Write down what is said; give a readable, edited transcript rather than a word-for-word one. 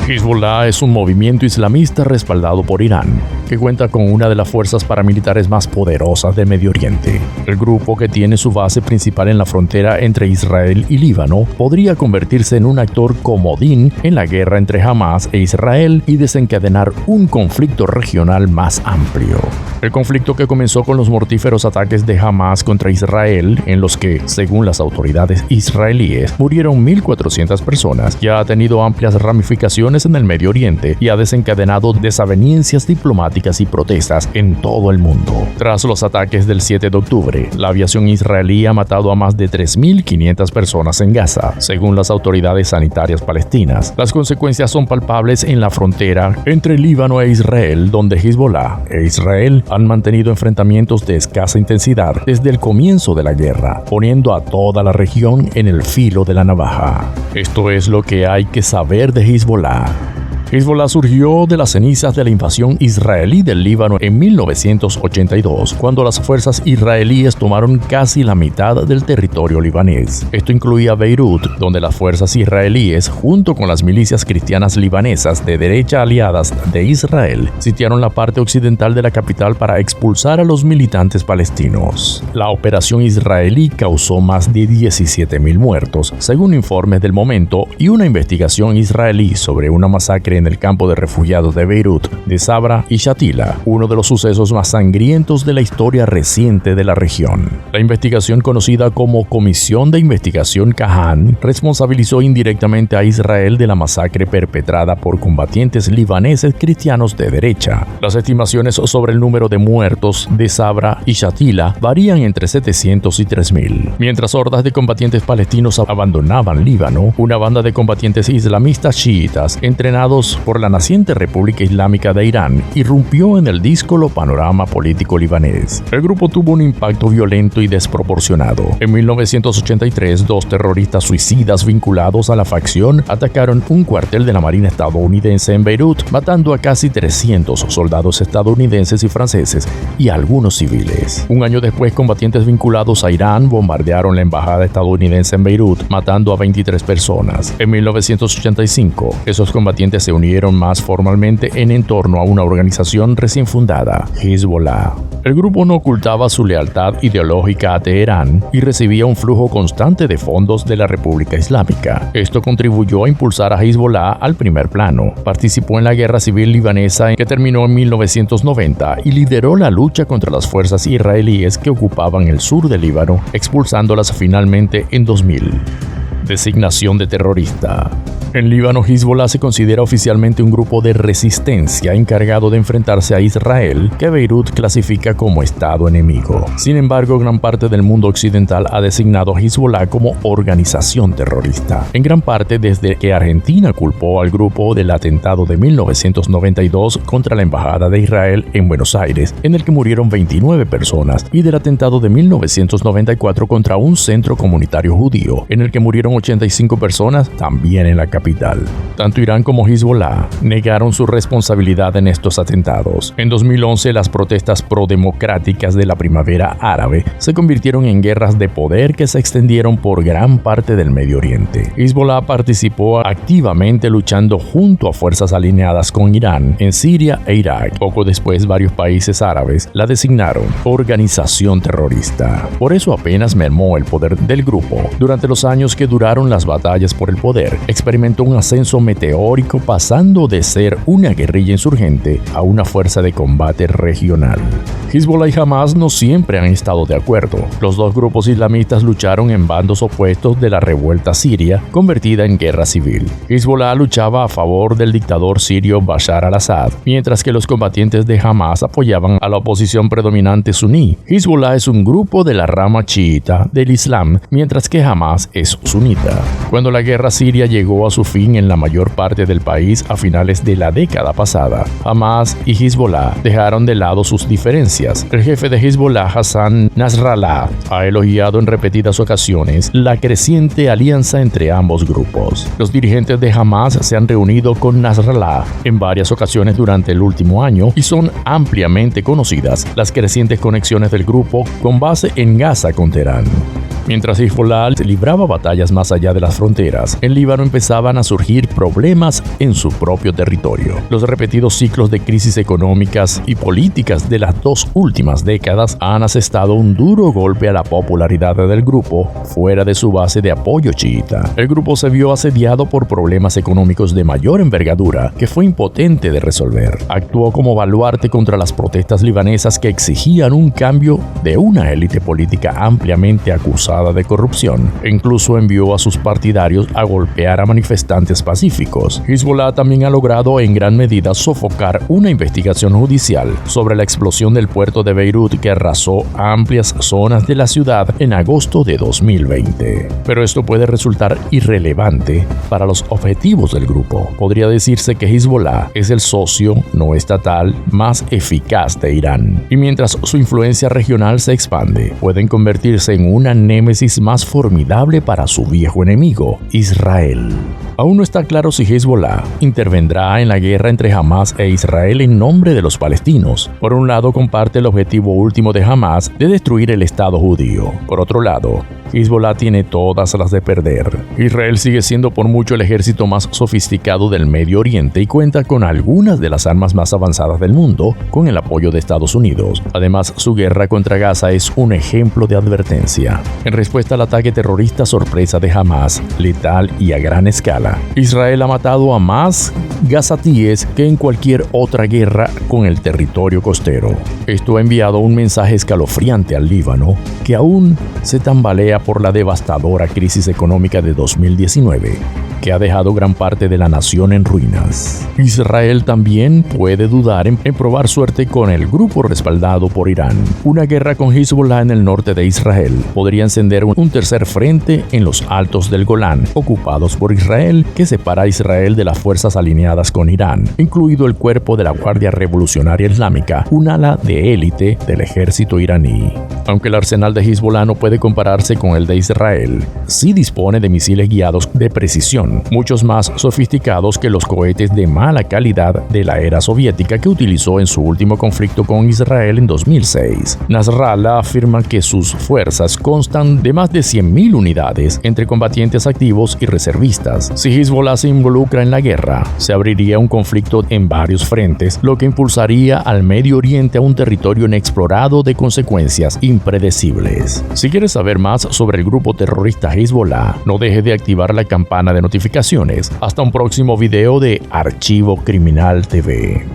Hezbollah es un movimiento islamista respaldado por Irán, que cuenta con una de las fuerzas paramilitares más poderosas del Medio Oriente. El grupo, que tiene su base principal en la frontera entre Israel y Líbano, podría convertirse en un actor comodín en la guerra entre Hamas e Israel y desencadenar un conflicto regional más amplio. El conflicto, que comenzó con los mortíferos ataques de Hamas contra Israel, en los que, según las autoridades israelíes, murieron 1.400 personas, ya ha tenido amplias ramificaciones en el Medio Oriente y ha desencadenado desavenencias diplomáticas y protestas en todo el mundo. Tras los ataques del 7 de octubre, la aviación israelí ha matado a más de 3.500 personas en Gaza, según las autoridades sanitarias palestinas. Las consecuencias son palpables en la frontera entre Líbano e Israel, donde Hezbollah e Israel han mantenido enfrentamientos de escasa intensidad desde el comienzo de la guerra, poniendo a toda la región en el filo de la navaja. Esto es lo que hay que saber de Hezbollah. Hezbollah surgió de las cenizas de la invasión israelí del Líbano en 1982, cuando las fuerzas israelíes tomaron casi la mitad del territorio libanés. Esto incluía Beirut, donde las fuerzas israelíes, junto con las milicias cristianas libanesas de derecha aliadas de Israel, sitiaron la parte occidental de la capital para expulsar a los militantes palestinos. La operación israelí causó más de 17.000 muertos, según informes del momento, y una investigación israelí sobre una masacre en el campo de refugiados de Beirut, de Sabra y Shatila, uno de los sucesos más sangrientos de la historia reciente de la región. La investigación, conocida como Comisión de Investigación Kahan, responsabilizó indirectamente a Israel de la masacre perpetrada por combatientes libaneses cristianos de derecha. Las estimaciones sobre el número de muertos de Sabra y Shatila varían entre 700 y 3.000. Mientras hordas de combatientes palestinos abandonaban Líbano, una banda de combatientes islamistas chiitas, entrenados por la naciente República Islámica de Irán, irrumpió en el díscolo panorama político libanés. El grupo tuvo un impacto violento y desproporcionado. En 1983, dos terroristas suicidas vinculados a la facción atacaron un cuartel de la Marina estadounidense en Beirut, matando a casi 300 soldados estadounidenses y franceses y algunos civiles. Un año después, combatientes vinculados a Irán bombardearon la embajada estadounidense en Beirut, matando a 23 personas. En 1985, esos combatientes se unieron más formalmente en torno a una organización recién fundada, Hezbollah. El grupo no ocultaba su lealtad ideológica a Teherán y recibía un flujo constante de fondos de la República Islámica. Esto contribuyó a impulsar a Hezbollah al primer plano. Participó en la guerra civil libanesa, que terminó en 1990, y lideró la lucha contra las fuerzas israelíes que ocupaban el sur del Líbano, expulsándolas finalmente en 2000. Designación de terrorista. En Líbano, Hezbollah se considera oficialmente un grupo de resistencia encargado de enfrentarse a Israel, que Beirut clasifica como Estado enemigo. Sin embargo, gran parte del mundo occidental ha designado a Hezbollah como organización terrorista, en gran parte desde que Argentina culpó al grupo del atentado de 1992 contra la Embajada de Israel en Buenos Aires, en el que murieron 29 personas, y del atentado de 1994 contra un centro comunitario judío, en el que murieron 85 personas, también en la capital. Tanto Irán como Hezbollah negaron su responsabilidad en estos atentados. En 2011, las protestas prodemocráticas de la primavera árabe se convirtieron en guerras de poder que se extendieron por gran parte del Medio Oriente. Hezbollah participó activamente luchando junto a fuerzas alineadas con Irán en Siria e Irak. Poco después, varios países árabes la designaron organización terrorista. Por eso apenas mermó el poder del grupo. Durante los años que duraron las batallas por el poder, experimentó un ascenso meteórico, pasando de ser una guerrilla insurgente a una fuerza de combate regional. Hezbollah y Hamas no siempre han estado de acuerdo. Los dos grupos islamistas lucharon en bandos opuestos de la revuelta siria, convertida en guerra civil. Hezbollah luchaba a favor del dictador sirio Bashar al-Assad, mientras que los combatientes de Hamas apoyaban a la oposición predominante suní. Hezbollah es un grupo de la rama chiita del Islam, mientras que Hamas es sunita. Cuando la guerra siria llegó a su fin en la mayor parte del país a finales de la década pasada, Hamas y Hezbollah dejaron de lado sus diferencias. El jefe de Hezbollah, Hassan Nasrallah, ha elogiado en repetidas ocasiones la creciente alianza entre ambos grupos. Los dirigentes de Hamas se han reunido con Nasrallah en varias ocasiones durante el último año y son ampliamente conocidas las crecientes conexiones del grupo con base en Gaza con Teherán. Mientras Hezbollah libraba batallas más allá de las fronteras, en Líbano empezaban a surgir problemas en su propio territorio. Los repetidos ciclos de crisis económicas y políticas de las 2 últimas décadas han asestado un duro golpe a la popularidad del grupo fuera de su base de apoyo chiita. El grupo se vio asediado por problemas económicos de mayor envergadura que fue impotente de resolver. Actuó como baluarte contra las protestas libanesas que exigían un cambio de una élite política ampliamente acusada de corrupción. Incluso envió a sus partidarios a golpear a manifestantes pacíficos. Hezbollah también ha logrado en gran medida sofocar una investigación judicial sobre la explosión del puerto de Beirut que arrasó amplias zonas de la ciudad en agosto de 2020. Pero esto puede resultar irrelevante para los objetivos del grupo. Podría decirse que Hezbollah es el socio no estatal más eficaz de Irán, y mientras su influencia regional se expande, pueden convertirse en una némesis más formidable para su viejo enemigo, Israel. Aún no está claro si Hezbollah intervendrá en la guerra entre Hamas e Israel en nombre de los palestinos. Por un lado, comparte el objetivo último de Hamas de destruir el Estado judío. Por otro lado, Hezbollah tiene todas las de perder. Israel sigue siendo por mucho el ejército más sofisticado del Medio Oriente y cuenta con algunas de las armas más avanzadas del mundo, con el apoyo de Estados Unidos. Además, su guerra contra Gaza es un ejemplo de advertencia. En respuesta al ataque terrorista sorpresa de Hamas, letal y a gran escala, Israel ha matado a más gazatíes que en cualquier otra guerra con el territorio costero. Esto ha enviado un mensaje escalofriante al Líbano, que aún se tambalea por la devastadora crisis económica de 2019, que ha dejado gran parte de la nación en ruinas. Israel también puede dudar en probar suerte con el grupo respaldado por Irán. Una guerra con Hezbollah en el norte de Israel podría encender un tercer frente en los altos del Golán, ocupados por Israel, que separa a Israel de las fuerzas alineadas con Irán, incluido el cuerpo de la Guardia Revolucionaria Islámica, un ala de élite del ejército iraní. Aunque el arsenal de Hezbollah no puede compararse con el de Israel, sí dispone de misiles guiados de precisión, muchos más sofisticados que los cohetes de mala calidad de la era soviética que utilizó en su último conflicto con Israel en 2006. Nasrallah afirma que sus fuerzas constan de más de 100.000 unidades entre combatientes activos y reservistas. Si Hezbollah se involucra en la guerra, se abriría un conflicto en varios frentes, lo que impulsaría al Medio Oriente a un territorio inexplorado de consecuencias impredecibles. Si quieres saber más sobre el grupo terrorista Hezbollah, no dejes de activar la campana de notificaciones. Hasta un próximo video de Archivo Criminal TV.